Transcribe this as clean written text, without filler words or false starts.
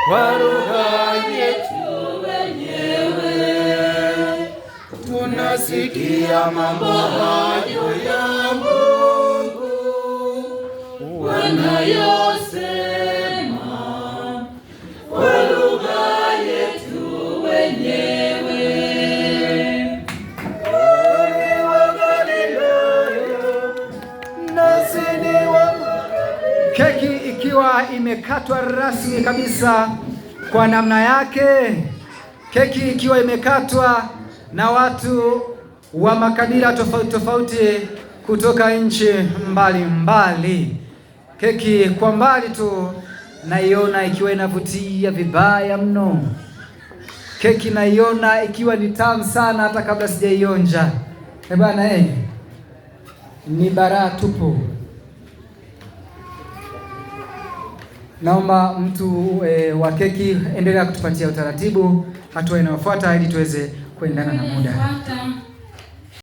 kwa lugha yetu wenyewe tunasikia mambo hayo ya Mungu wanayosema kwa lugha yetu wenyewe. Keki ikiwa imekatwa rasmi kabisa kwa namna yake, keki ikiwa imekatwa na watu wa makabila tofauti tofauti kutoka nchi mbalimbali. Keki kwa mbali tu naiona ikiwa inavutia vibaya mno. Keki naiona ikiwa ni tamu sana hata kabla sijaionja. Bwana ni baraa tupu. Naomba mtu wa keki endelea kutupatia utaratibu hatua inayofuata ili tuweze kuendana na muda.